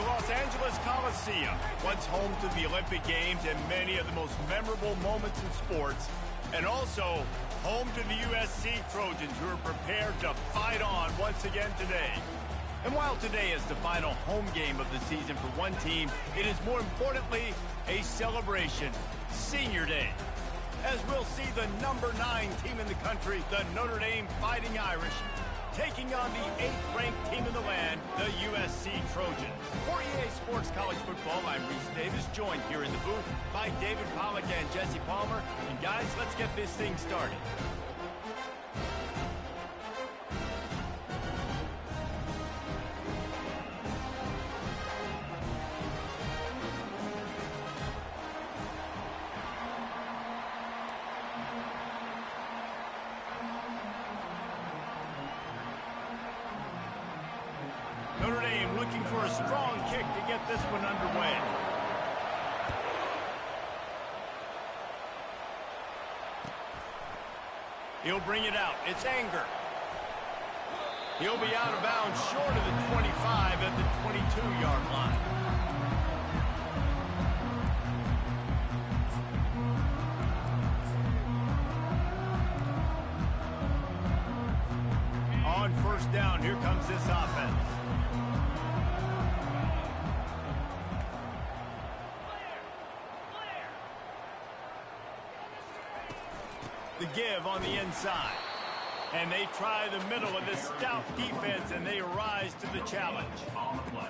The Los Angeles Coliseum, once home to the Olympic Games and many of the most memorable moments in sports, and also home to the USC Trojans, who are prepared to fight on once again today. And while today is the final home game of the season for one team, it is more importantly a celebration, Senior Day, as we'll see the #9 team in the country, the Notre Dame Fighting Irish, taking on the 8th-ranked team in the land, the USC Trojans. For EA Sports College Football, I'm Reese Davis, joined here in the booth by David Pollack and Jesse Palmer. And guys, let's get this thing started. Notre Dame looking for a strong kick to get this one underway. He'll bring it out. It's Anger. He'll be out of bounds short of the 25 at the 22-yard line. On first down, here comes this offense. The give on the inside. And they try the middle of this stout defense, and they rise to the challenge. On the play.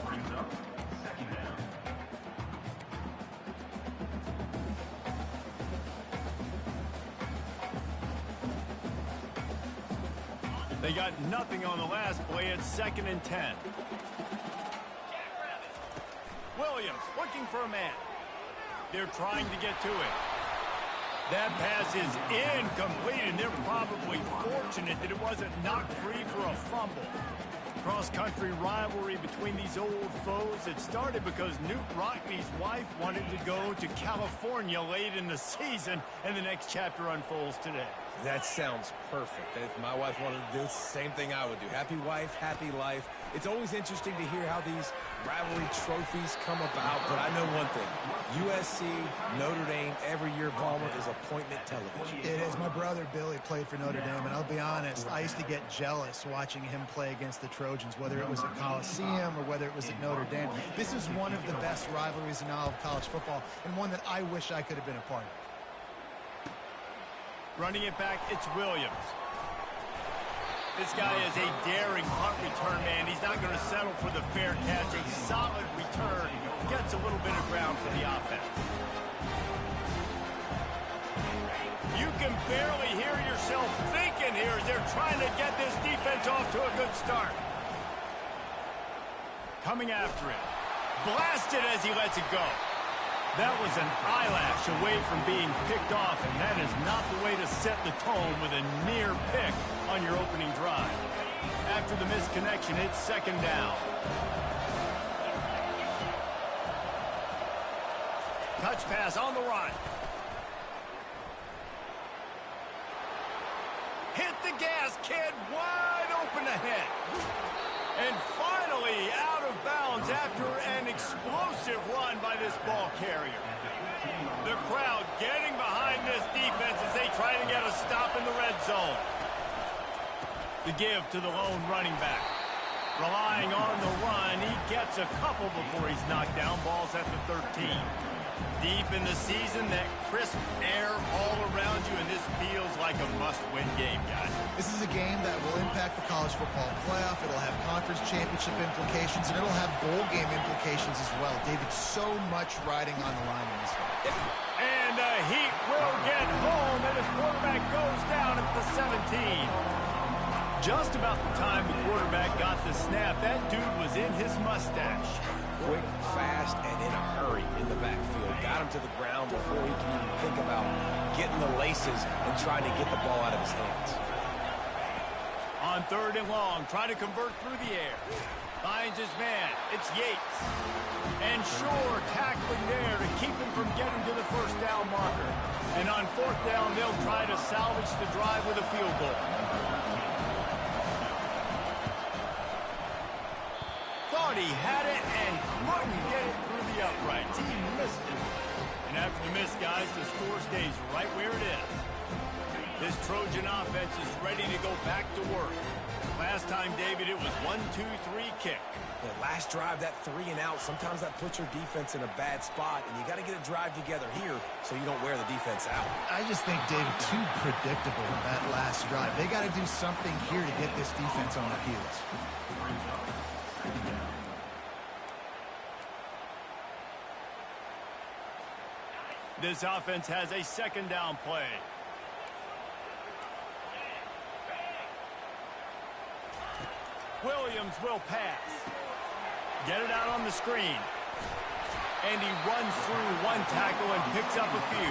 Brings up second down. They got nothing on the last play. It's 2nd and 10. Williams looking for a man. They're trying to get to it. That pass is incomplete, and they're probably fortunate that it wasn't knocked free for a fumble. Cross-country rivalry between these old foes. It started because Newt Rockne's wife wanted to go to California late in the season, and the next chapter unfolds today. That sounds perfect. If my wife wanted to do the same thing I would do. Happy wife, happy life. It's always interesting to hear how these rivalry trophies come about, but I know one thing. USC, Notre Dame, every year, Palmer, is appointment television. It is. My brother Billy played for Notre Dame, and I'll be honest, I used to get jealous watching him play against the Trojans, whether it was at Coliseum or whether it was at Notre Dame. This is one of the best rivalries in all of college football, and one that I wish I could have been a part of. Running it back, it's Williams. This guy is a daring punt return man. He's not going to settle for the fair catch. A solid return. Gets a little bit of ground for the offense. You can barely hear yourself thinking here as they're trying to get this defense off to a good start. Coming after it. Blasted as he lets it go. That was an eyelash away from being picked off, and that is not the way to set the tone with a near pick on your opening drive. After the misconnection, it's 2nd down. Touch pass on the run. Hit the gas, kid. Wide open ahead. And finally out of bounds after an explosive run by this ball carrier. The crowd getting behind this defense as they try to get a stop in the red zone. The give to the lone running back. Relying on the run, he gets a couple before he's knocked down. Ball's at the 13. Deep in the season, that crisp air all around you, and this feels like a must-win game, guys. This is a game that will impact the college football playoff. It'll have conference championship implications, and it'll have bowl game implications as well. David, so much riding on the line in this one. And the Heat will get home, and the quarterback goes down at the 17. Just about the time the quarterback got the snap, that dude was in his mustache. Quick, fast, and in a hurry in the backfield. Got him to the ground before he can even think about getting the laces and trying to get the ball out of his hands. On 3rd and long, trying to convert through the air. Finds his man. It's Yates. And Shore tackling there to keep him from getting to the 1st down marker. And on 4th down, they'll try to salvage the drive with a field goal. Thought thought he had it and couldn't get it through the uprights. He missed it. And after the miss, guys, the score stays right where it is. This Trojan offense is ready to go back to work. Last time, David, it was 1-2-3 kick. The last drive, that 3 and out, sometimes that puts your defense in a bad spot, and you got to get a drive together here so you don't wear the defense out. I just think, David, too predictable that last drive. They got to do something here to get this defense on their heels. This offense has a second down play. Williams will pass. Get it out on the screen. And he runs through one tackle and picks up a few.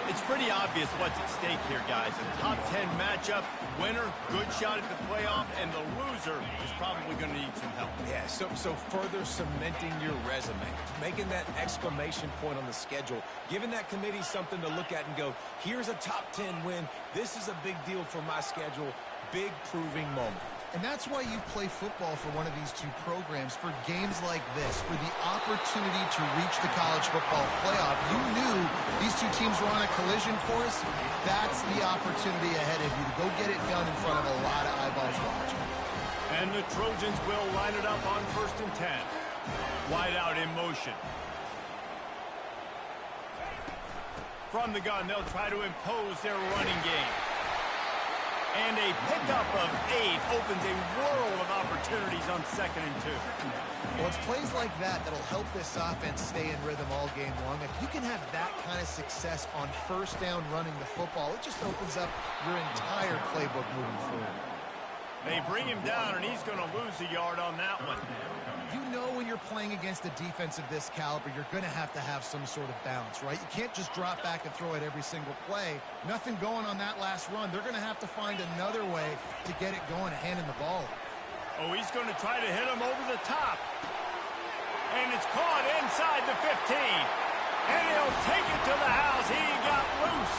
It's pretty obvious what's at stake here, guys. A top 10 matchup, winner, good shot at the playoff, and the loser is probably going to need some help. Yeah, so further cementing your resume, making that exclamation point on the schedule, giving that committee something to look at and go, here's a top 10 win. This is a big deal for my schedule. Big proving moment. And that's why you play football for one of these two programs, for games like this, for the opportunity to reach the college football playoff. You knew these two teams were on a collision course. That's the opportunity ahead of you to go get it done in front of a lot of eyeballs watching. And the Trojans will line it up on 1st and 10. Wide out in motion. From the gun, they'll try to impose their running game. And a pickup of 8 opens a world of opportunities on 2nd and 2. Well, it's plays like that that'll help this offense stay in rhythm all game long. If you can have that kind of success on 1st down running the football, it just opens up your entire playbook moving forward. They bring him down, and he's going to lose a yard on that one. You know when you're playing against a defense of this caliber, you're going to have some sort of balance, right? You can't just drop back and throw it every single play. Nothing going on that last run. They're going to have to find another way to get it going, handing the ball. Oh, he's going to try to hit him over the top. And it's caught inside the 15. And he'll take it to the house. He got loose.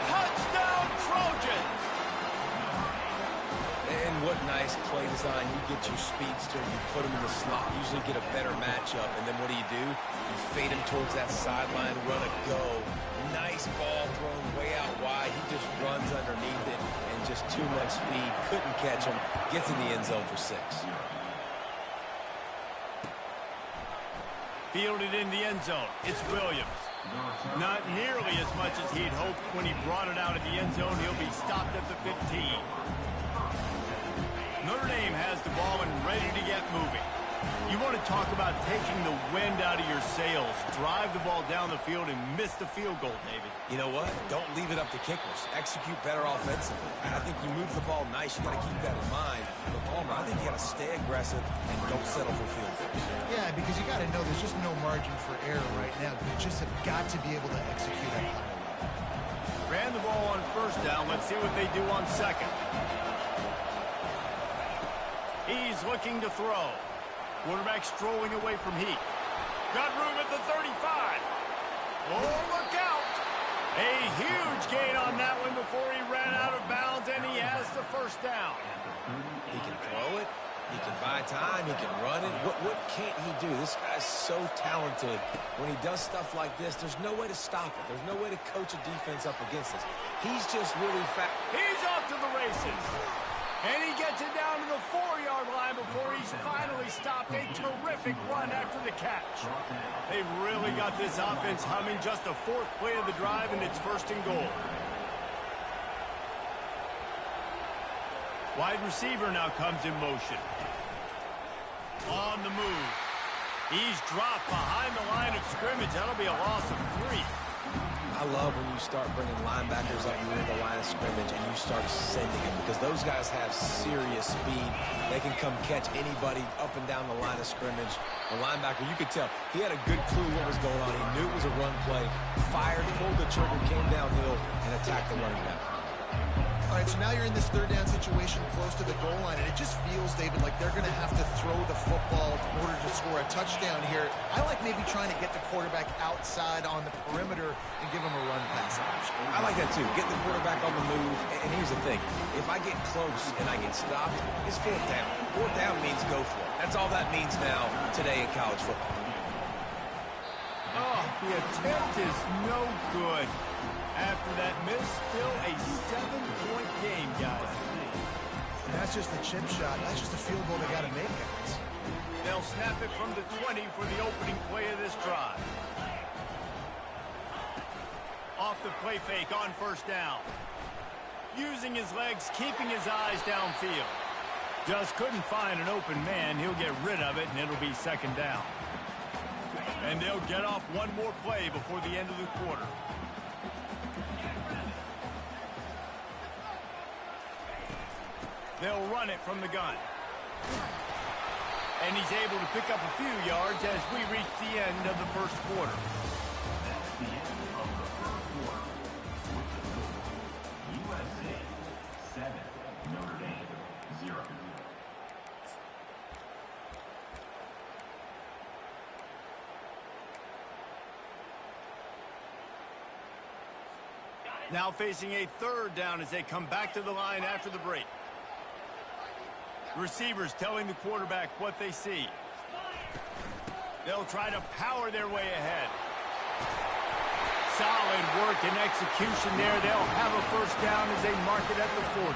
Touchdown, Trojans! And what nice play design. You get your speedster, you put him in the slot, usually get a better matchup, and then what do? You fade him towards that sideline, run a go. Nice ball thrown way out wide. He just runs underneath it, and just too much speed. Couldn't catch him. Gets in the end zone for 6. Fielded in the end zone. It's Williams. Not nearly as much as he'd hoped when he brought it out of the end zone. He'll be stopped at the 15. Notre Dame has the ball and ready to get moving. You want to talk about taking the wind out of your sails. Drive the ball down the field and miss the field goal, David. You know what? Don't leave it up to kickers. Execute better offensively. I think you move the ball nice. You got to keep that in mind. But Palmer, I think you got to stay aggressive and don't settle for field goals. Yeah, because you got to know there's just no margin for error right now. You just have got to be able to execute at a higher level. Ran the ball on 1st down. Let's see what they do on 2nd. He's looking to throw. Quarterback strolling away from Heat. Got room at the 35. Oh, look out. A huge gain on that one before he ran out of bounds, and he has the 1st down. He can throw it. He can buy time. He can run it. What can't he do? This guy's so talented. When he does stuff like this, there's no way to stop it. There's no way to coach a defense up against this. He's just really fast. He's off to the races. And he gets it down to the 4-yard line before he's finally stopped. A terrific run after the catch. They've really got this offense humming. Just the 4th play of the drive, and it's 1st and goal. Wide receiver now comes in motion. On the move. He's dropped behind the line of scrimmage. That'll be a loss of 3. I love when you start bringing linebackers up near the line of scrimmage and you start sending them, because those guys have serious speed. They can come catch anybody up and down the line of scrimmage. The linebacker, you could tell, he had a good clue what was going on. He knew it was a run play, fired, pulled the trigger, came downhill, and attacked the running back. All right, right, so now you're in this third down situation close to the goal line, and it just feels, David, like they're going to have to throw the football in order to score a touchdown here. I like maybe trying to get the quarterback outside on the perimeter and give him a run pass option. I like that too. Get the quarterback on the move. And here's the thing. If I get close and I get stopped, it's fourth down. Fourth down means go for it. That's all that means now today in college football. Oh, the attempt is no good. After that miss, still a 7-point game, guys. And that's just the chip shot. That's just a field goal they got to make, guys. They'll snap it from the 20 for the opening play of this drive. Off the play fake on first down. Using his legs, keeping his eyes downfield. Just couldn't find an open man. He'll get rid of it, and it'll be second down. And they'll get off one more play before the end of the quarter. They'll run it from the gun. And he's able to pick up a few yards as we reach the end of the first quarter. That's the end of the first quarter. USC 7, Notre Dame 0. Now facing a third down as they come back to the line after the break. Receivers telling the quarterback what they see. They'll try to power their way ahead. Solid work and execution there. They'll have a first down as they mark it at the 40.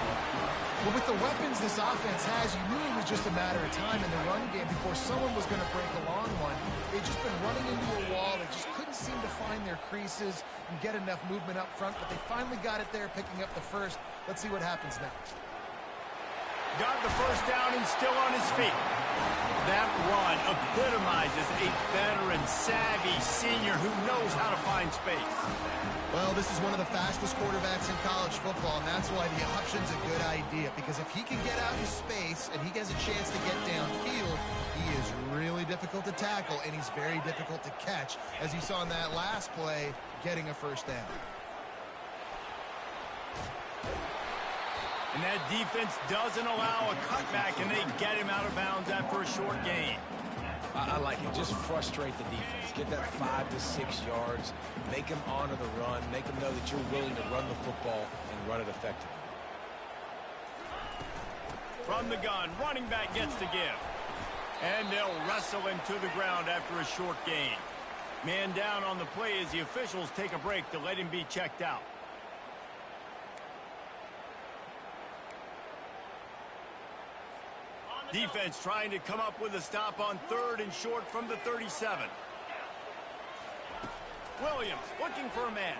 Well, with the weapons this offense has, you knew it was just a matter of time in the run game before someone was going to break a long one. They've just been running into a wall. They just couldn't seem to find their creases and get enough movement up front, but they finally got it there, picking up the first. Let's see what happens next. Got the first down and still on his feet. That run epitomizes a veteran, savvy senior who knows how to find space. Well, this is one of the fastest quarterbacks in college football, and that's why the option's a good idea, because if he can get out in space and he has a chance to get downfield, he is really difficult to tackle, and he's very difficult to catch, as you saw in that last play, getting a first down. And that defense doesn't allow a cutback, and they get him out of bounds after a short gain. I like it. Just frustrate the defense. Get that 5 to 6 yards. Make them honor the run. Make them know that you're willing to run the football and run it effectively. From the gun, running back gets to give. And they'll wrestle him to the ground after a short gain. Man down on the play as the officials take a break to let him be checked out. Defense trying to come up with a stop on third and short from the 37. Williams looking for a man.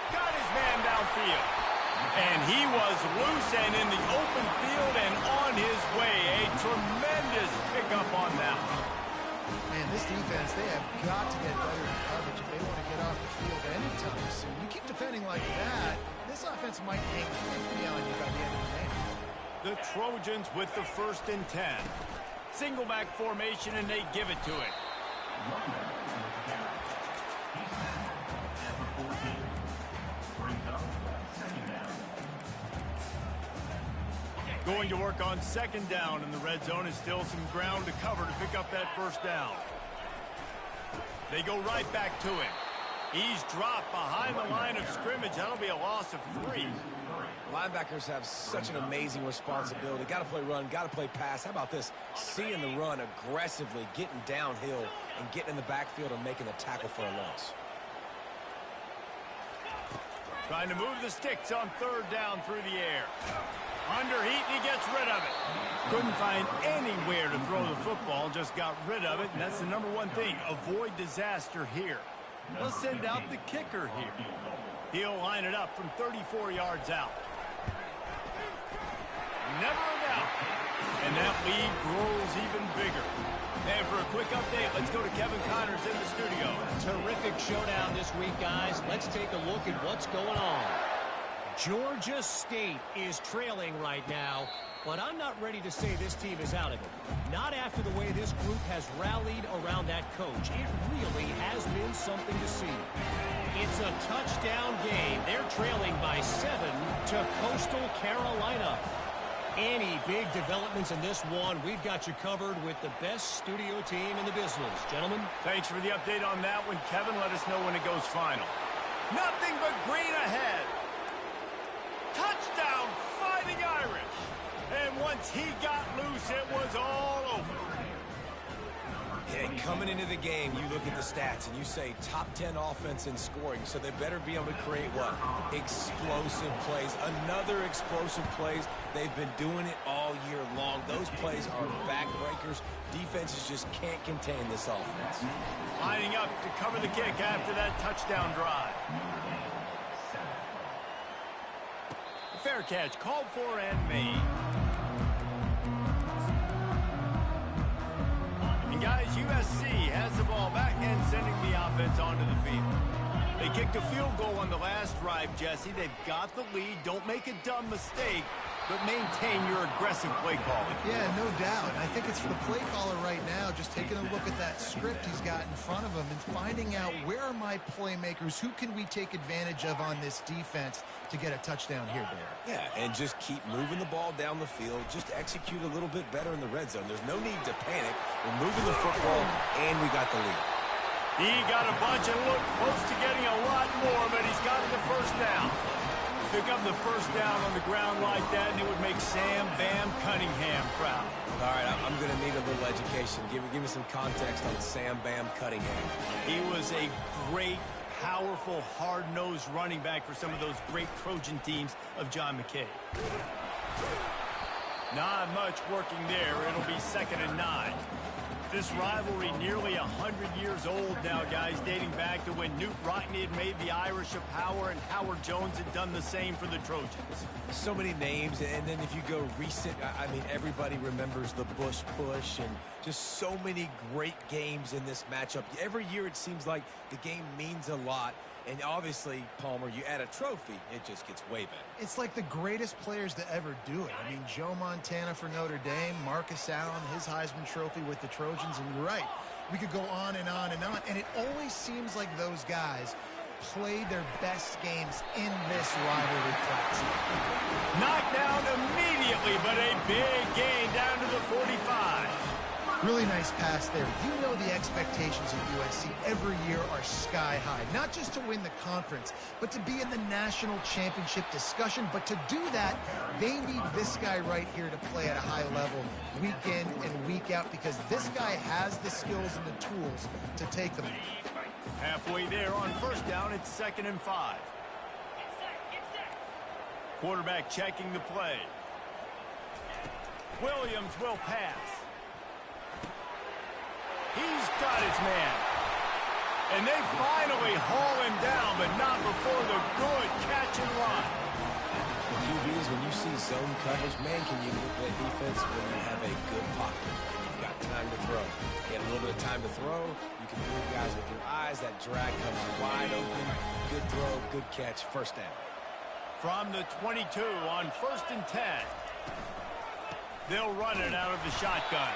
Got his man downfield. And he was loose and in the open field and on his way. A tremendous pickup on that one. Man, this defense, they have got to get better in coverage if they want to get off the field anytime soon. You keep defending like that, this offense might hang 50 on you by the end of the game. The Trojans with the 1st and 10. Single back formation, and they give it to it. Going to work on second down in the red zone, is still some ground to cover to pick up that first down. They go right back to him. He's dropped behind the line of scrimmage. That'll be a loss of 3. Linebackers have such an amazing responsibility. Got to play run, got to play pass. How about this? Seeing the run aggressively, getting downhill, and getting in the backfield and making a tackle for a loss. Trying to move the sticks on third down through the air. Under heat, and he gets rid of it. Couldn't find anywhere to throw the football, just got rid of it, and that's the number one thing. Avoid disaster here. Let's send out the kicker here. He'll line it up from 34 yards out. Never a doubt. And that lead grows even bigger. And for a quick update, let's go to Kevin Connors in the studio. Terrific showdown this week, guys. Let's take a look at what's going on. Georgia State is trailing right now, but I'm not ready to say this team is out of it. Not after the way this group has rallied around that coach. It really has been something to see. It's a touchdown game. They're trailing by by 7 to Coastal Carolina. Any big developments in this one, we've got you covered with the best studio team in the business. Gentlemen. Thanks for the update on that one, Kevin. Let us know when it goes final. Nothing but green ahead. Touchdown, Fighting Irish. And once he got loose, it was all over. Yeah, coming into the game, you look at the stats and you say top 10 offense in scoring, so they better be able to create what? Explosive plays. Another explosive plays. They've been doing it all year long. Those plays are backbreakers. Defenses just can't contain this offense. Lining up to cover the kick after that touchdown drive. Fair catch, called for and made. And guys, USC has the ball back and sending the offense onto the field. They kicked a field goal on the last drive, Jesse. They've got the lead. Don't make a dumb mistake, but maintain your aggressive play calling. Yeah, no doubt. I think it's for the play caller right now, just taking a look at that script he's got in front of him and finding out where are my playmakers, who can we take advantage of on this defense to get a touchdown here, Derek. Yeah, and just keep moving the ball down the field. Just execute a little bit better in the red zone. There's no need to panic. We're moving the football, and we got the lead. He got a bunch and looked close to getting a lot more, but he's got the first down. Pick up the first down on the ground like that, and it would make Sam Bam Cunningham proud. All right, I'm going to need a little education. Give me some context on Sam Bam Cunningham. He was a great, powerful, hard-nosed running back for some of those great Trojan teams of John McKay. Not much working there. It'll be 2nd and 9. This rivalry nearly 100 years old now, guys, dating back to when Newt Rockne had made the Irish a power and Howard Jones had done the same for the Trojans. So many names, and then if you go recent, I mean, everybody remembers the Bush push and just so many great games in this matchup. Every year it seems like the game means a lot. And obviously, Palmer, you add a trophy, it just gets way better. It's like the greatest players to ever do it. I mean, Joe Montana for Notre Dame, Marcus Allen, his Heisman Trophy with the Trojans, and you're right. We could go on and on and on, and it always seems like those guys played their best games in this rivalry class. Knocked down immediately, but a big gain down to the 45. Really nice pass there. You know the expectations of USC every year are sky high. Not just to win the conference, but to be in the national championship discussion. But to do that, they need this guy right here to play at a high level week in and week out, because this guy has the skills and the tools to take them. Halfway there on first down, it's 2nd and 5. Quarterback checking the play. Williams will pass. He's got his man. And they finally haul him down, but not before the good catch and run. QBs, when you see zone coverage, man, can you look at defense when you have a good pocket? You've got time to throw. You get a little bit of time to throw. You can move guys with your eyes. That drag comes wide open. Good throw, good catch, first down. From the 22 on 1st and 10. They'll run it out of the shotgun.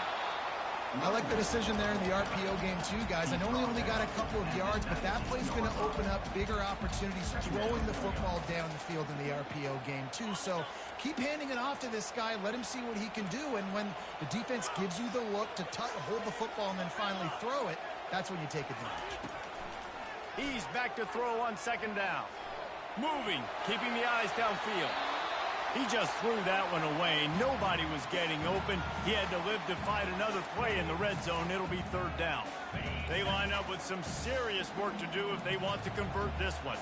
I like the decision there in the RPO game too, guys. I know we only got a couple of yards, but that play's going to open up bigger opportunities throwing the football down the field in the RPO game too. So keep handing it off to this guy. Let him see what he can do. And when the defense gives you the look to hold the football and then finally throw it, that's when you take advantage. He's back to throw on 2nd down. Moving, keeping the eyes downfield. He just threw that one away. Nobody was getting open. He had to live to fight another play in the red zone. It'll be 3rd down. They line up with some serious work to do if they want to convert this one.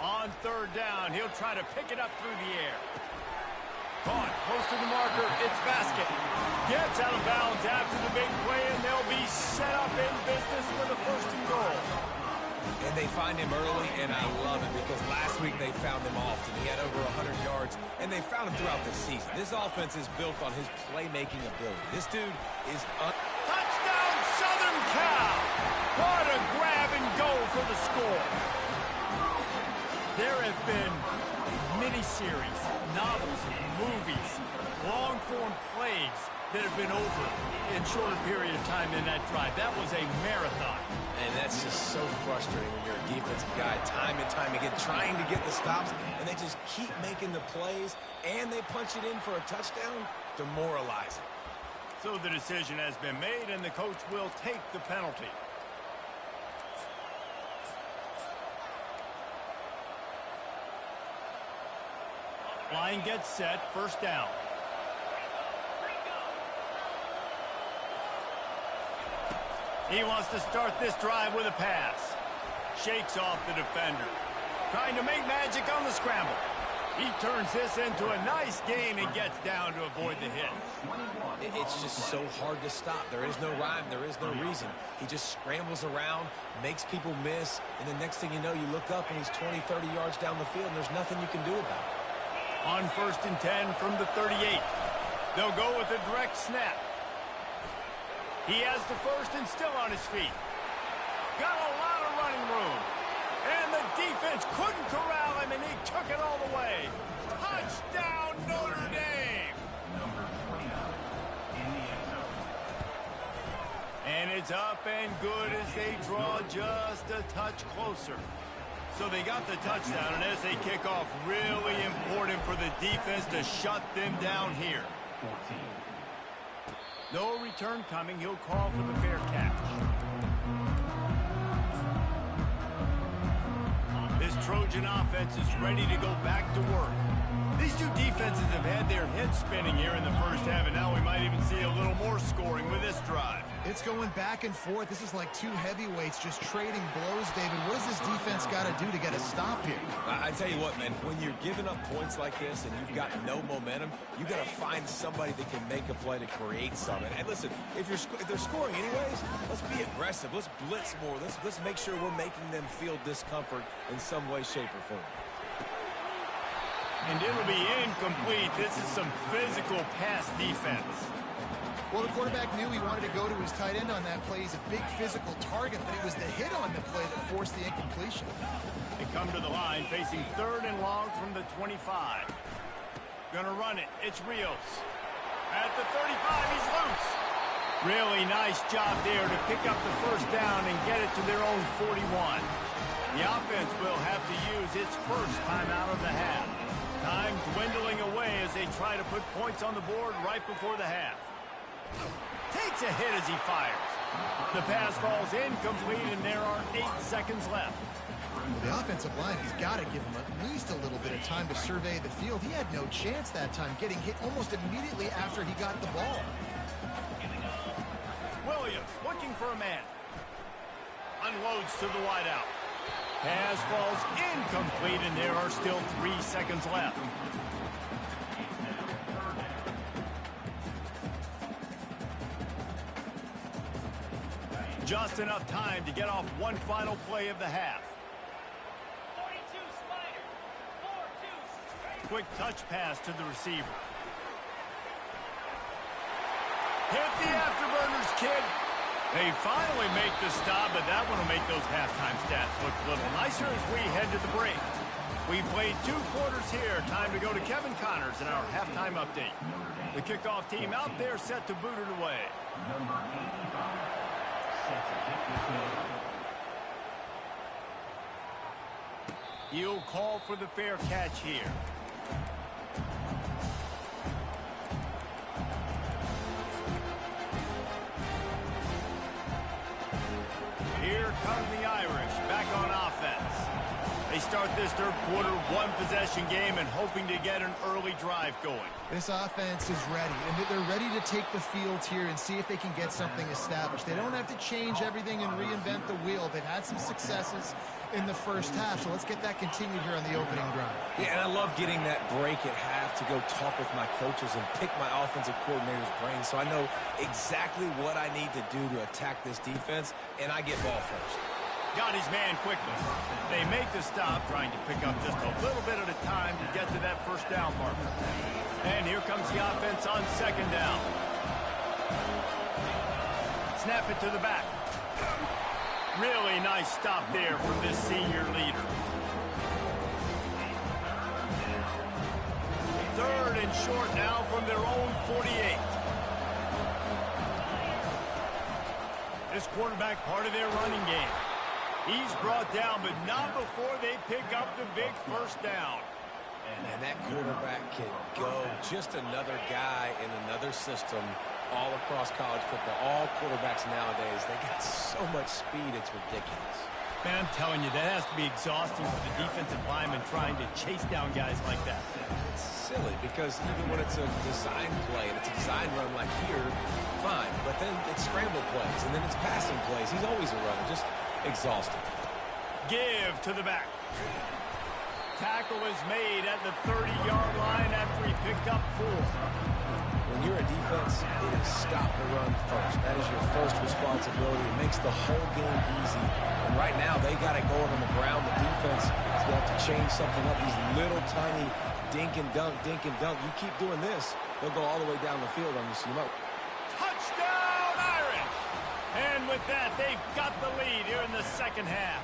On 3rd down, he'll try to pick it up through the air. Caught, close to the marker, it's Basket. Gets out of bounds after the big play, and they'll be set up in business with a 1st and goal. And they find him early, and I love it because last week they found him often. He had over 100 yards, and they found him throughout the season. This offense is built on his playmaking ability. This dude is touchdown, Southern Cal! What a grab and go for the score. There have been miniseries, novels, movies, long-form plays that have been over in shorter period of time than that drive. That was a marathon. And that's just so frustrating when you're a defensive guy, time and time again, trying to get the stops, and they just keep making the plays, and they punch it in for a touchdown. Demoralizing. So the decision has been made, and the coach will take the penalty. Line gets set, first down. He wants to start this drive with a pass. Shakes off the defender. Trying to make magic on the scramble. He turns this into a nice gain and gets down to avoid the hit. It's just so hard to stop. There is no rhyme. There is no reason. He just scrambles around, makes people miss, and the next thing you know, you look up and he's 20, 30 yards down the field, and there's nothing you can do about it. On 1st and 10 from the 38. They'll go with a direct snap. He has the first and still on his feet. Got a lot of running room. And the defense couldn't corral him, and he took it all the way. Touchdown, Notre Dame! Number 29 in the end zone. And it's up and good as they draw just a touch closer. So they got the touchdown, and as they kick off, really important for the defense to shut them down here. 14. No return coming. He'll call for the fair catch. This Trojan offense is ready to go back to work. These two defenses have had their heads spinning here in the first half, and now we might even see a little more scoring with this drive. It's going back and forth. This is like two heavyweights just trading blows, David. What does this defense got to do to get a stop here? I tell you what, man, when you're giving up points like this and you've got no momentum, you got to find somebody that can make a play to create something. And listen, if they're scoring anyways, let's be aggressive. Let's blitz more. Let's make sure we're making them feel discomfort in some way, shape, or form. And it'll be incomplete. This is some physical pass defense. Well, the quarterback knew he wanted to go to his tight end on that play. He's a big physical target, but it was the hit on the play that forced the incompletion. They come to the line, facing 3rd and long from the 25. Gonna run it. It's Rios. At the 35, he's loose. Really nice job there to pick up the first down and get it to their own 41. The offense will have to use its first timeout of the half. Time dwindling away as they try to put points on the board right before the half. Takes a hit as he fires. The pass falls incomplete, and there are 8 seconds left. Well, the offensive line has got to give him at least a little bit of time to survey the field. He had no chance that time, getting hit almost immediately after he got the ball. Williams looking for a man. Unloads to the wideout. Pass falls incomplete, and there are still 3 seconds left. Just enough time to get off one final play of the half. 42 Spider. 4-2. Quick touch pass to the receiver. Hit the afterburners, kid. They finally make the stop, but that one will make those halftime stats look a little nicer as we head to the break. We played 2 quarters here. Time to go to Kevin Connors in our halftime update. The kickoff team out there set to boot it away. Number 85. Set to kick the field. He'll call for the fair catch here. Here come the Irish back on offense. They start this 3rd quarter 1-possession game and hoping to get an early drive going. This offense is ready, and they're ready to take the field here and see if they can get something established. They don't have to change everything and reinvent the wheel. They've had some successes in the first half, so let's get that continued here on the opening drive. Yeah, and I love getting that break at half to go talk with my coaches and pick my offensive coordinator's brain so I know exactly what I need to do to attack this defense, and I get ball first. Got his man quickly. They make the stop, trying to pick up just a little bit at a time to get to that first down marker. And here comes the offense on 2nd down. Snap it to the back. Really nice stop there from this senior leader. 3rd and short now from their own 48. This quarterback part of their running game. He's brought down, but not before they pick up the big first down. And that quarterback can go. Just another guy in another system all across college football. All quarterbacks nowadays, they got so much speed, it's ridiculous. Man, I'm telling you, that has to be exhausting for the defensive lineman trying to chase down guys like that. It's silly because even when it's a design play and it's a design run like here, fine. But then it's scramble plays and then it's passing plays. He's always a runner, just exhausting. Give to the back. Tackle is made at the 30-yard line after he picked up 4. When you're a defense, it is stop the run first. That is your first responsibility. It makes the whole game easy. And right now, they got it going on the ground. The defense is going to have to change something up. These little tiny dink and dunk, dink and dunk. You keep doing this, they'll go all the way down the field on you, so you know. Touchdown, Irish! And with that, they've got the lead here in the second half.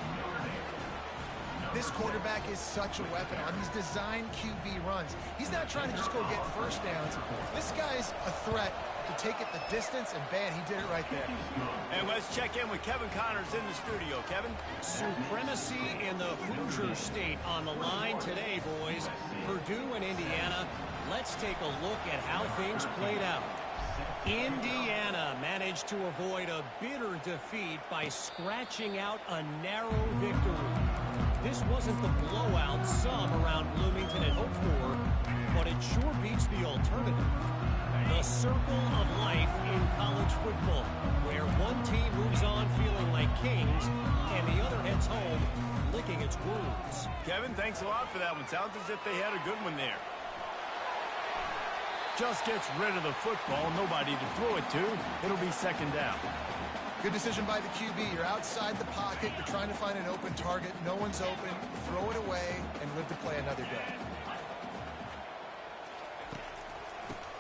This quarterback is such a weapon on these design QB runs. He's not trying to just go get first downs. This guy's a threat to take it the distance, and bam, he did it right there. And let's check in with Kevin Connors in the studio. Kevin? Supremacy in the Hoosier State on the line today, boys. Purdue and Indiana. Let's take a look at how things played out. Indiana managed to avoid a bitter defeat by scratching out a narrow victory. This wasn't the blowout some around Bloomington had hoped for, but it sure beats the alternative. The circle of life in college football, where one team moves on feeling like kings, and the other heads home licking its wounds. Kevin, thanks a lot for that one. Sounds as if they had a good one there. Just gets rid of the football, nobody to throw it to. It'll be second down. Good decision by the QB. You're outside the pocket. You're trying to find an open target. No one's open. Throw it away and live to play another day.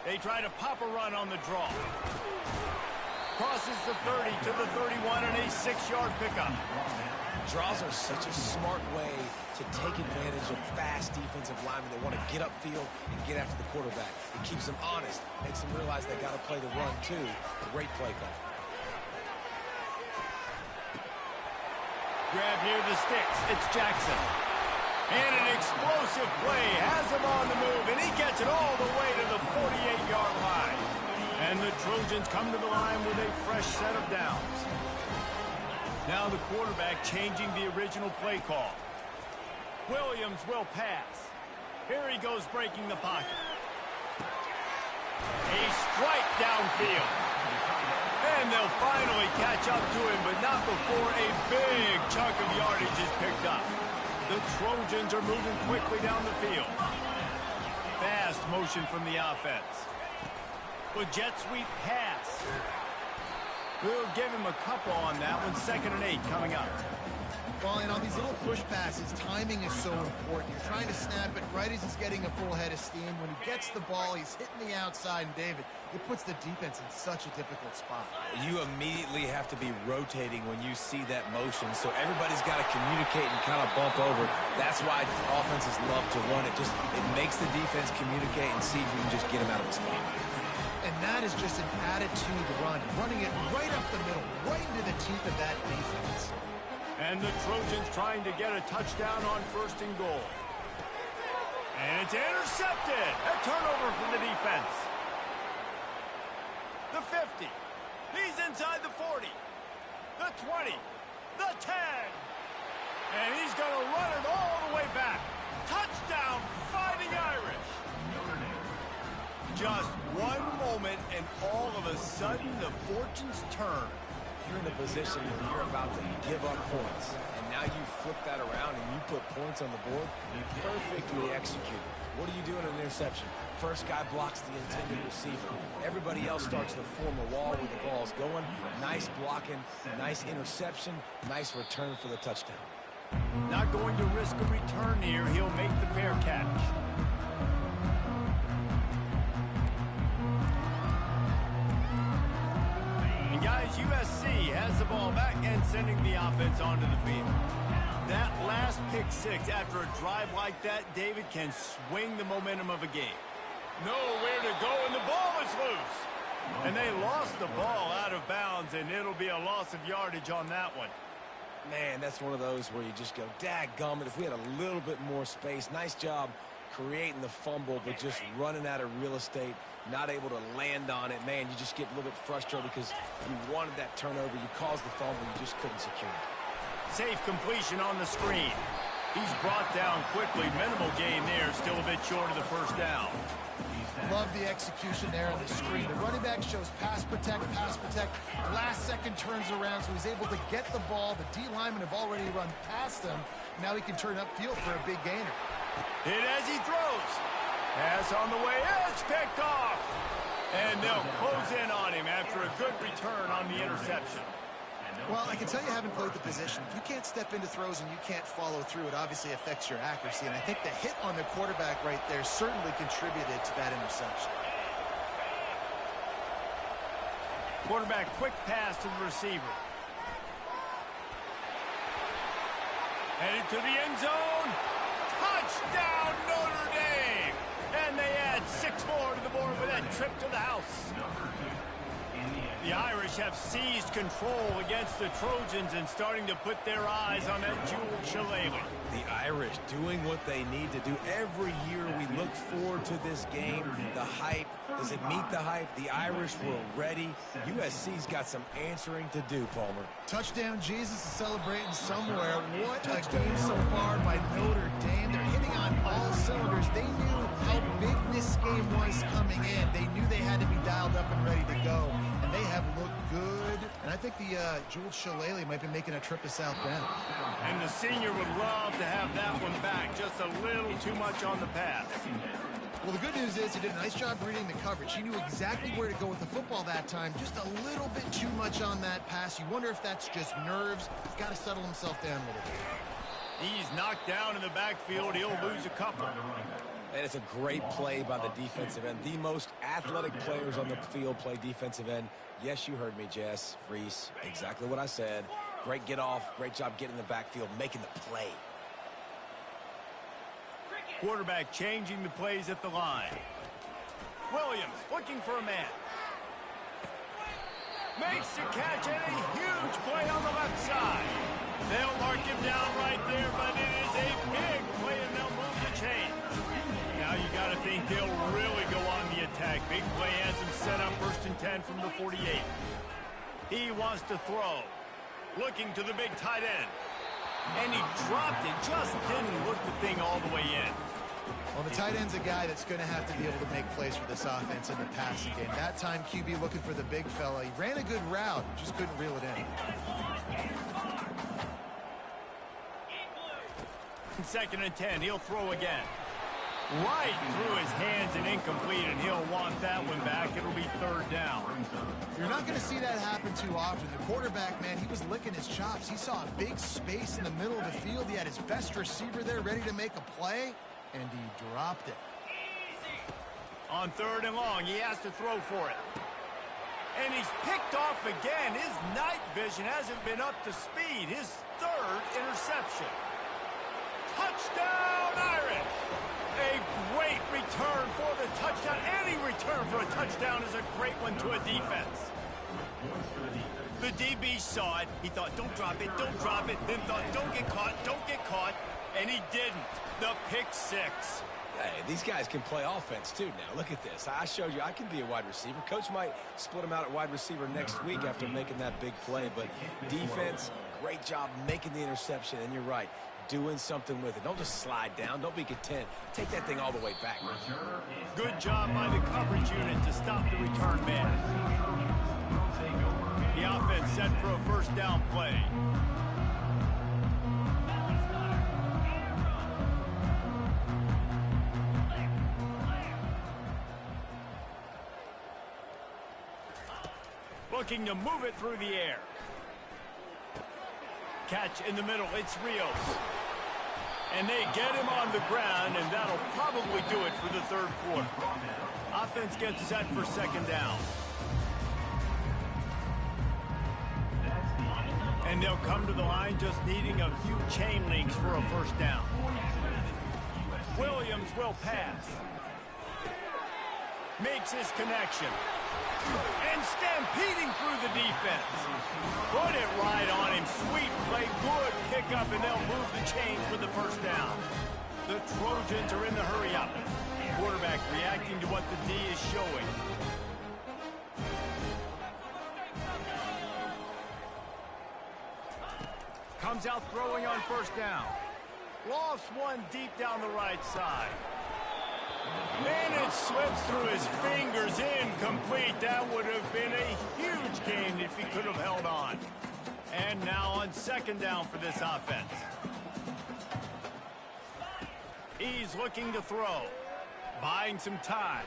They try to pop a run on the draw. Crosses the 30 to the 31 and a 6-yard pickup. Draws are such a smart way to take advantage of fast defensive linemen. They want to get upfield and get after the quarterback. It keeps them honest. Makes them realize they got to play the run, too. Great play call. Grab near the sticks. It's Jackson. And an explosive play has him on the move, and he gets it all the way to the 48-yard line. And the Trojans come to the line with a fresh set of downs. Now the quarterback changing the original play call. Williams will pass. Here he goes breaking the pocket. A strike downfield. And they'll finally catch up to him, but not before a big chunk of yardage is picked up. The Trojans are moving quickly down the field. Fast motion from the offense. With jet sweep pass. We'll give him a couple on that one. 2nd and 8 coming up. Well, and on these little push passes, timing is so important. You're trying to snap it right as he's getting a full head of steam. When he gets the ball, he's hitting the outside, and David, it puts the defense in such a difficult spot. You immediately have to be rotating when you see that motion, so everybody's got to communicate and kind of bump over. That's why offenses love to run it. It makes the defense communicate and see if you can just get him out of the spot. And that is just an attitude run, running it right up the middle, right into the teeth of that defense. And the Trojans trying to get a touchdown on 1st and goal. And it's intercepted. A turnover for the defense. The 50. He's inside the 40. The 20. The 10. And he's going to run it all the way back. Touchdown, Fighting Irish. Just one moment, and all of a sudden, the fortunes turn. You're in a position where you're about to give up points, and now you flip that around and you put points on the board. Perfectly executed. What do you do in an interception? First guy blocks the intended receiver. Everybody else starts to form a wall where the ball's going. Nice blocking, nice interception, nice return for the touchdown. Not going to risk a return here. He'll make the fair catch. And guys, USC has the ball back and sending the offense onto the field. That last pick six after a drive like that, David, can swing the momentum of a game. Nowhere to go, and the ball is loose. And they lost the ball out of bounds, and it'll be a loss of yardage on that one. Man, that's one of those where you just go, dadgummit, if we had a little bit more space. Nice job creating the fumble, but just running out of real estate, not able to land on it. Man, you just get a little bit frustrated because you wanted that turnover. You caused the fumble. You just couldn't secure it. Safe completion on the screen. He's brought down quickly. Minimal gain there. Still a bit short of the first down. Love the execution there on the screen. The running back shows pass protect, pass protect. Last second turns around, so he's able to get the ball. The D linemen have already run past him. Now he can turn upfield for a big gainer. Hit as he throws. Pass on the way. It's picked off. And they'll close in on him after a good return on the interception. Well, I can tell you haven't played the position. If you can't step into throws and you can't follow through, it obviously affects your accuracy. And I think the hit on the quarterback right there certainly contributed to that interception. Quarterback quick pass to the receiver. Headed to the end zone. Touchdown, Notre Dame! And they add 6 more to the board with that trip to the house. The Irish have seized control against the Trojans and starting to put their eyes on that jeweled shillelagh. The Irish doing what they need to do. Every year we look forward to this game. The hype, does it meet the hype? The Irish were ready. USC's got some answering to do, Palmer. Touchdown Jesus is celebrating somewhere. What a game so far by Notre Dame. They're hitting on all cylinders. They knew how big this game was coming in. They knew they had to be dialed up and ready to go. And they have looked good. And I think the jeweled shillelagh might be making a trip to South Bend. And the senior would love to have that one back. Just a little too much on the pass. Well, the good news is he did a nice job reading the coverage. He knew exactly where to go with the football that time. Just a little bit too much on that pass. You wonder if that's just nerves. He's got to settle himself down a little bit. He's knocked down in the backfield. He'll lose a couple. And it's a great play by the defensive end. The most athletic players on the field play defensive end. Yes, you heard me, Jess, Reese. Exactly what I said. Great get off. Great job getting in the backfield, making the play. Quarterback changing the plays at the line. Williams looking for a man. Makes the catch and a huge play on the left side. They'll mark him down right there, but it is a big play and they'll move the chain. Now you got to think they'll really go on the attack. Big play has him set up 1st and 10 from the 48. He wants to throw. Looking to the big tight end. And he dropped it. Just didn't look the thing all the way in. Well, the tight end's a guy that's going to have to be able to make plays for this offense in the passing game. That time, QB looking for the big fella. He ran a good route, just couldn't reel it in. 2nd and 10, he'll throw again. Right through his hands and incomplete, and he'll want that one back. It'll be 3rd down. You're not going to see that happen too often. The quarterback, man, he was licking his chops. He saw a big space in the middle of the field. He had his best receiver there ready to make a play, and he dropped it. On 3rd and long, he has to throw for it. And he's picked off again. His night vision hasn't been up to speed. His 3rd interception. Touchdown, Irish! A great return for the touchdown. Any return for a touchdown is a great one to a defense. The DB saw it. He thought, don't drop it, don't drop it. Then thought, don't get caught. And he didn't. The pick 6. Hey, these guys can play offense, too, now. Look at this. I showed you I can be a wide receiver. Coach might split him out at wide receiver next week after making that big play. But defense, great job making the interception. And you're right, doing something with it. Don't just slide down. Don't be content. Take that thing all the way back. Good job by the coverage unit to stop the return man. The offense set for a 1st down play. Looking to move it through the air. Catch in the middle. It's Rios. And they get him on the ground, and that'll probably do it for the 3rd quarter. Offense gets set for 2nd down. And they'll come to the line just needing a few chain links for a 1st down. Williams will pass. Makes his connection. And stampeding through the defense. Put it right on him. Sweet play, good pickup, and they'll move the chains for the first down. The Trojans are in the hurry-up. Quarterback reacting to what the D is showing. Comes out throwing on first down. Lofts one deep down the right side. And it slips through his fingers, incomplete. That would have been a huge gain if he could have held on. And now on second down for this offense. He's looking to throw. Buying some time.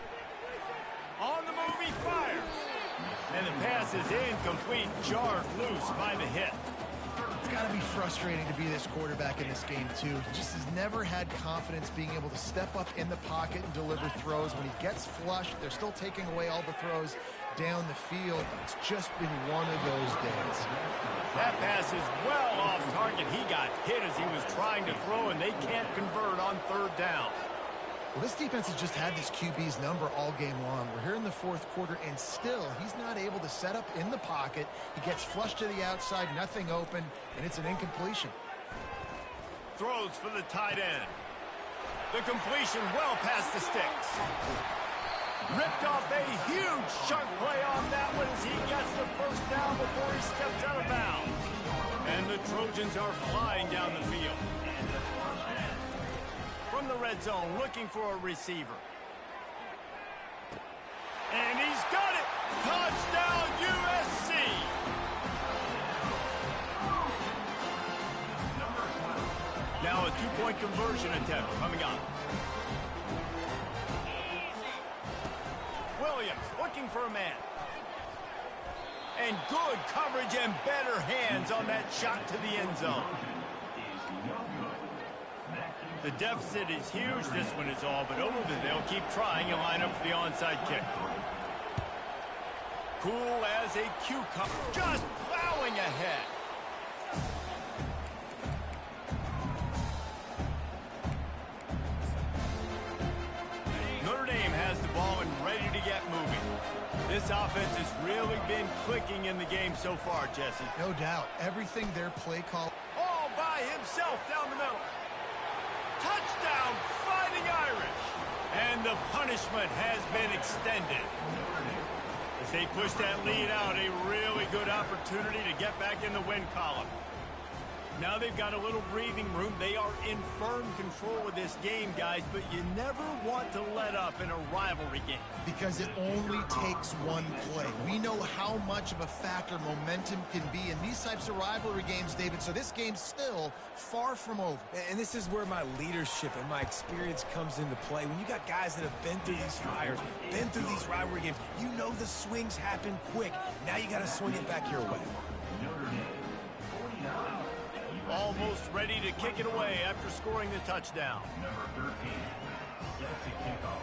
On the move, he fires. And the pass is incomplete, jarred loose by the hit. It's got to be frustrating to be this quarterback in this game, too. He just has never had confidence being able to step up in the pocket and deliver throws. When he gets flushed, they're still taking away all the throws down the field. It's just been one of those days. That pass is well off target. He got hit as he was trying to throw, and they can't convert on third down. Well, this defense has just had this QB's number all game long. We're here in the fourth quarter, and still he's not able to set up in the pocket. He gets flushed to the outside, nothing open, and it's an incompletion. Throws for the tight end. The completion well past the sticks. Ripped off a huge chunk play on that one as he gets the first down before he steps out of bounds. And the Trojans are flying down the field. From the red zone, looking for a receiver. And he's got it! Touchdown, USC! Now a two-point conversion attempt coming up. Williams looking for a man. And good coverage and better hands on that shot to the end zone. The deficit is huge. This one is all but over. They'll keep trying and line up for the onside kick. Cool as a cucumber. Just plowing ahead. Notre Dame has the ball and ready to get moving. This offense has really been clicking in the game so far, Jesse. No doubt. Everything their play call. All by himself down the middle. Touchdown, Fighting Irish. And the punishment has been extended. As they push that lead out, a really good opportunity to get back in the win column. Now they've got a little breathing room. They are in firm control of this game, guys, but you never want to let up in a rivalry game. Because it only takes one play. We know how much of a factor momentum can be in these types of rivalry games, David, so this game's still far from over. And this is where my leadership and my experience comes into play. When you got guys that have been through these fires, been through these rivalry games, you know the swings happen quick. Now you got to swing it back your way. Almost ready to kick it away after scoring the touchdown. Number 13, sets the kickoff.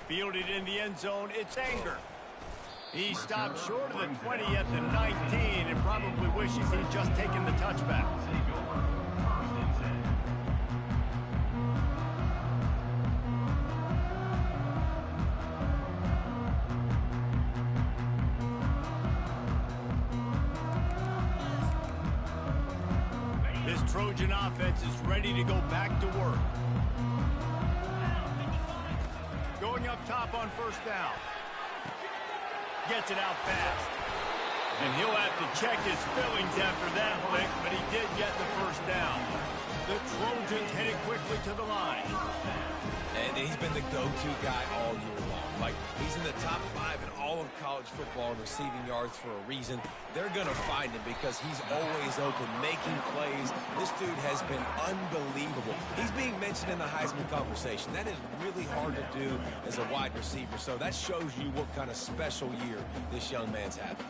Fielded in the end zone, it's Anger. He stopped short of the 20 at the 19 and probably wishes he'd just taken the touchback. This Trojan offense is ready to go back to work. Going up top on first down. Gets it out fast. And he'll have to check his fillings after that lick, but he did get the first down. The Trojans headed quickly to the line. And he's been the go-to guy all year long. Like, he's in the top 5 in all of college football in receiving yards for a reason. They're going to find him because he's always open, making plays. This dude has been unbelievable. He's being mentioned in the Heisman conversation. That is really hard to do as a wide receiver. So that shows you what kind of special year this young man's having.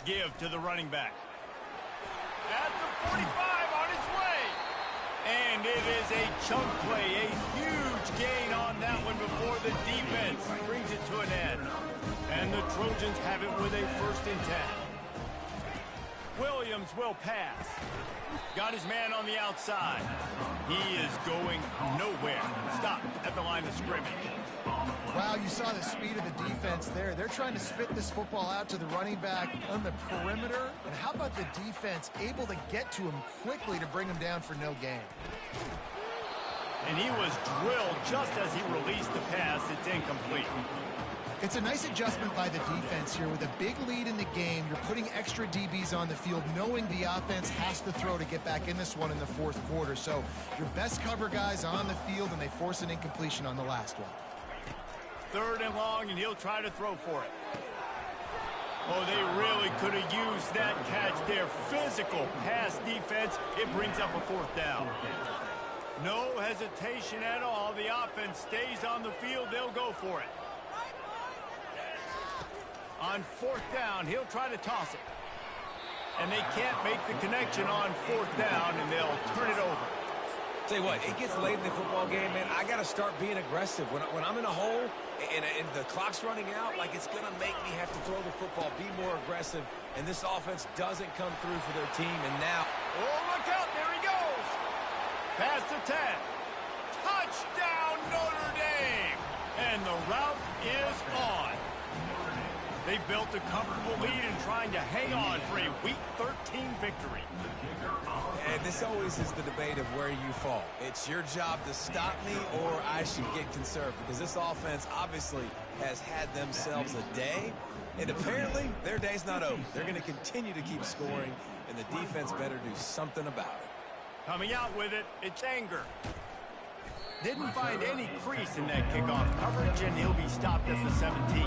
Give to the running back. At the 45 on his way. And It is a chunk play, a huge gain on that one before the defense brings it to an end. And the Trojans have it with a 1st and 10. Williams will pass. Got his man on the outside. He is going nowhere. Stop at the line of scrimmage. Wow, you saw the speed of the defense there. They're trying to spit this football out to the running back on the perimeter. And how about the defense able to get to him quickly to bring him down for no gain? And he was drilled just as he released the pass. It's incomplete. It's a nice adjustment by the defense here. With a big lead in the game, you're putting extra DBs on the field, knowing the offense has to throw to get back in this one in the 4th quarter. So your best cover guys on the field, and they force an incompletion on the last one. 3rd and long, and he'll try to throw for it. Oh, they really could have used that catch there. Physical pass defense. It brings up a 4th down. No hesitation at all. The offense stays on the field. They'll go for it. On 4th down, he'll try to toss it. And they can't make the connection on 4th down, and they'll turn it over. Tell you what, it gets late in the football game, man. I got to start being aggressive. When I'm in a hole and the clock's running out, like, it's going to make me have to throw the football, be more aggressive, and this offense doesn't come through for their team. And now, oh, look out, there he goes. Past the 10. Touchdown, Notre Dame. And the route is on. They built a comfortable lead and trying to hang on for a Week 13 victory. And this always is the debate of where you fall. It's your job to stop me, or I should get conserved, because this offense obviously has had themselves a day, and apparently their day's not over. They're going to continue to keep scoring, and the defense better do something about it. Coming out with it, it's Anger. Didn't find any crease in that kickoff coverage, and he'll be stopped at the 17.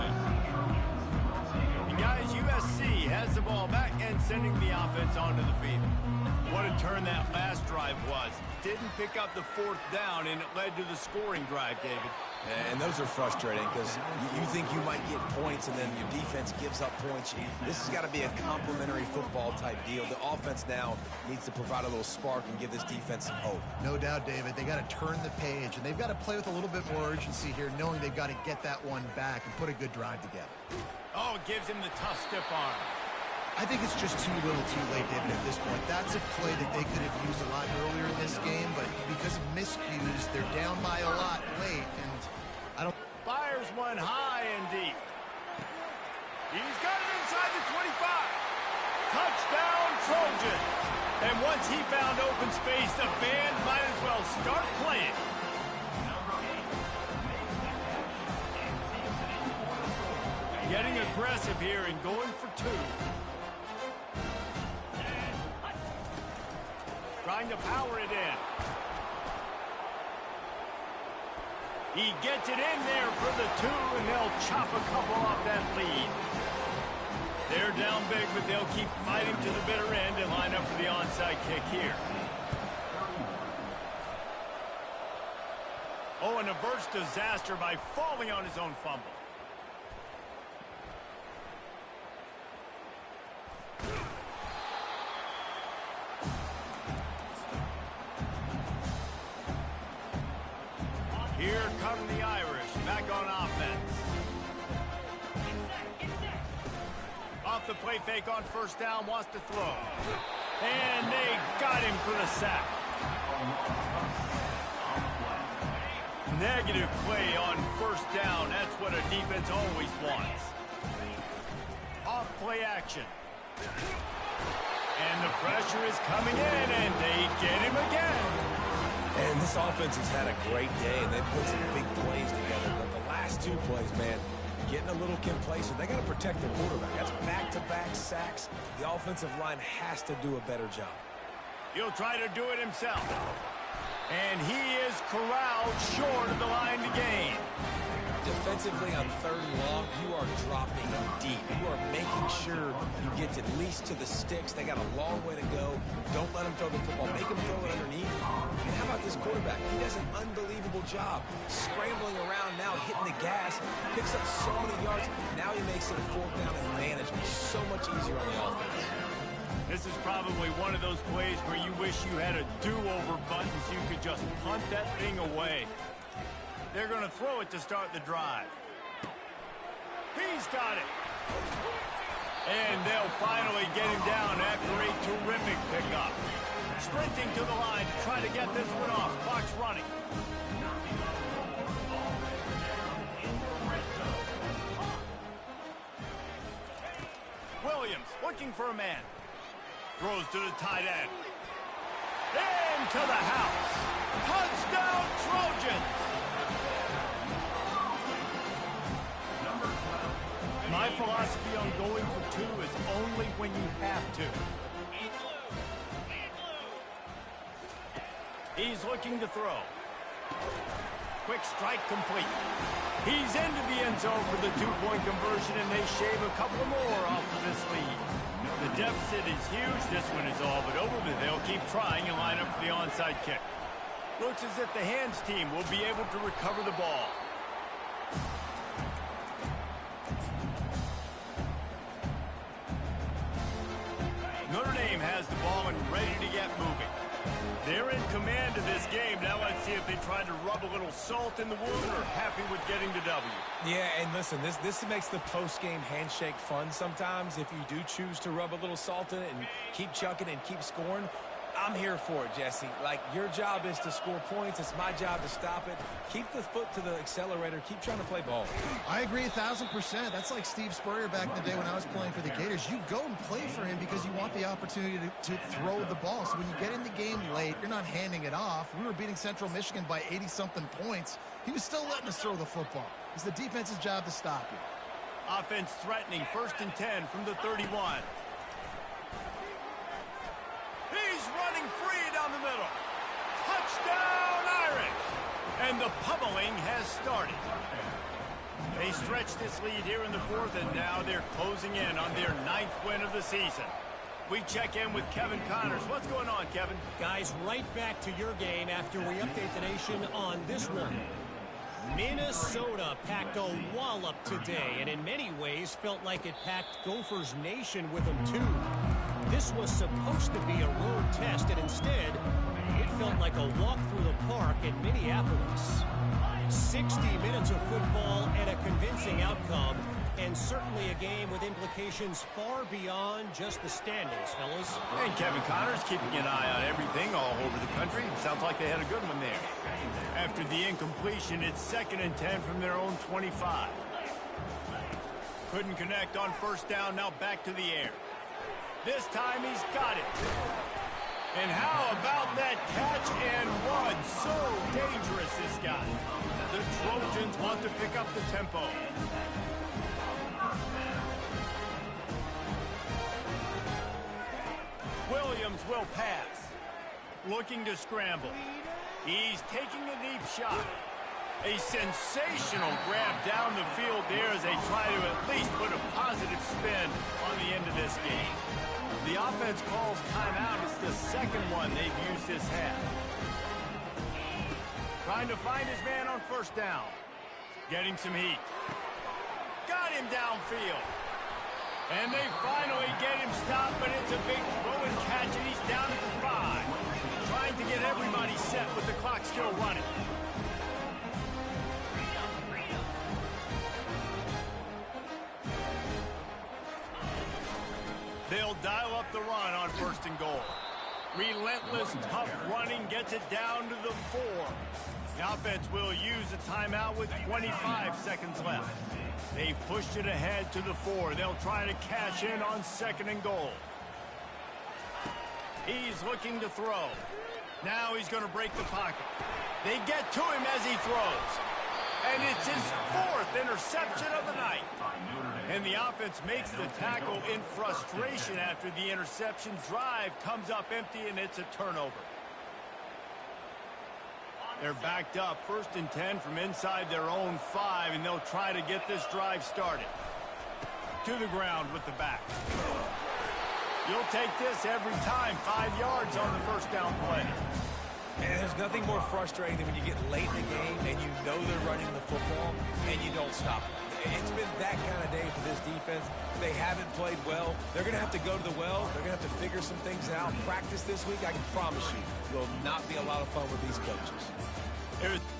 And guys, USC has the ball back and sending the offense onto the field. What a turn that last drive was. Didn't pick up the 4th down, and it led to the scoring drive, David. And those are frustrating because you think you might get points, and then your defense gives up points. This has got to be a complementary football type deal. The offense now needs to provide a little spark and give this defense some hope. No doubt, David. They got to turn the page, and they've got to play with a little bit more urgency here, knowing they've got to get that one back and put a good drive together. Oh, it gives him the tough, stiff arm. I think it's just too little too late, David, at this point. That's a play that they could have used a lot earlier in this game, but because of miscues, they're down by a lot late, and I don't... Fires one high and deep. He's got it inside the 25. Touchdown, Trojan. And once he found open space, the band might as well start playing. Getting aggressive here and going for 2. Trying to power it in. He gets it in there for the 2, and they'll chop a couple off that lead. They're down big, but they'll keep fighting to the bitter end and line up for the onside kick here. Oh, and averts disaster by falling on his own fumble. Here come the Irish, back on offense. Off the play fake on 1st down, wants to throw. And they got him for the sack. Negative play on 1st down. That's what a defense always wants. Off play action. And the pressure is coming in, and they get him again. And this offense has had a great day, and they've put some big plays together. But the last 2 plays, man, getting a little complacent. They got to protect their quarterback. That's back-to-back sacks. The offensive line has to do a better job. He'll try to do it himself. And he is corralled short of the line to gain. Defensively on 3rd and long, you are dropping deep. You are making sure you get at least to the sticks. They got a long way to go. Don't let them throw the football. Make them throw it underneath. And how about this quarterback? He does an unbelievable job scrambling around now, hitting the gas, picks up so many yards. Now he makes it a 4th down and management so much easier on the offense. This is probably one of those plays where you wish you had a do-over button so you could just punt that thing away. They're going to throw it to start the drive. He's got it. And they'll finally get him down after a terrific pickup. Sprinting to the line to try to get this one off. Clock's running. Williams looking for a man. Throws to the tight end. Into the house. Touchdown, Trojans! My philosophy on going for two is only when you have to. He's looking to throw. Quick strike complete. He's into the end zone for the two-point conversion, and they shave a couple more off of this lead. The deficit is huge. This one is all but over, but they'll keep trying and line up for the onside kick. Looks as if the hands team will be able to recover the ball. Notre Dame has the ball and ready to get moving. They're in command of this game. Now let's see if they try to rub a little salt in the wound or happy with getting the W. Yeah, and listen, this makes the post-game handshake fun sometimes. If you do choose to rub a little salt in it and keep chucking and keep scoring, I'm here for it, Jesse. Like, your job is to score points. It's my job to stop it. Keep the foot to the accelerator. Keep trying to play ball. I agree 1,000%. That's like Steve Spurrier back in the day when I was playing for the Gators. You go and play for him because you want the opportunity to throw the ball. So when you get in the game late, you're not handing it off. We were beating Central Michigan by 80-something points. He was still letting us throw the football. It's the defense's job to stop you. Offense threatening, 1st and 10 from the 31. He's running free down the middle. Touchdown, Irish! And the pummeling has started. They stretch this lead here in the 4th, and now they're closing in on their 9th win of the season. We check in with Kevin Connors. What's going on, Kevin? Guys, right back to your game after we update the nation on this one. Minnesota packed a wallop today, and in many ways felt like it packed Gophers Nation with them, too. This was supposed to be a road test, and instead, it felt like a walk through the park in Minneapolis. 60 minutes of football and a convincing outcome, and certainly a game with implications far beyond just the standings, fellas. And Kevin Connors keeping an eye on everything all over the country. Sounds like they had a good one there. After the incompletion, it's 2nd and 10 from their own 25. Couldn't connect on 1st down, now back to the air. This time he's got it. And how about that catch and run? So dangerous, this guy. The Trojans want to pick up the tempo. Williams will pass. Looking to scramble. He's taking a deep shot. A sensational grab down the field there as they try to at least put a positive spin on the end of this game. The offense calls timeout. It's the 2nd one they've used this half. Trying to find his man on 1st down. Getting some heat. Got him downfield. And they finally get him stopped, but it's a big throw and catch, and he's down at the 5. Trying to get everybody set with the clock still running. They'll dial up the run on 1st and goal. Relentless, tough running gets it down to the 4. The offense will use a timeout with 25 seconds left. They've pushed it ahead to the 4. They'll try to cash in on 2nd and goal. He's looking to throw. Now he's going to break the pocket. They get to him as he throws. And it's his 4th interception of the night. And the offense makes the tackle in frustration after the interception. Drive comes up empty, and it's a turnover. They're backed up, 1st and 10 from inside their own 5, and they'll try to get this drive started. To the ground with the back. You'll take this every time. 5 yards on the 1st down play. And there's nothing more frustrating than when you get late in the game and you know they're running the football and you don't stop them. It's been that kind of day for this defense. They haven't played well. They're going to have to go to the well. They're going to have to figure some things out. Practice this week, I can promise you, will not be a lot of fun with these coaches.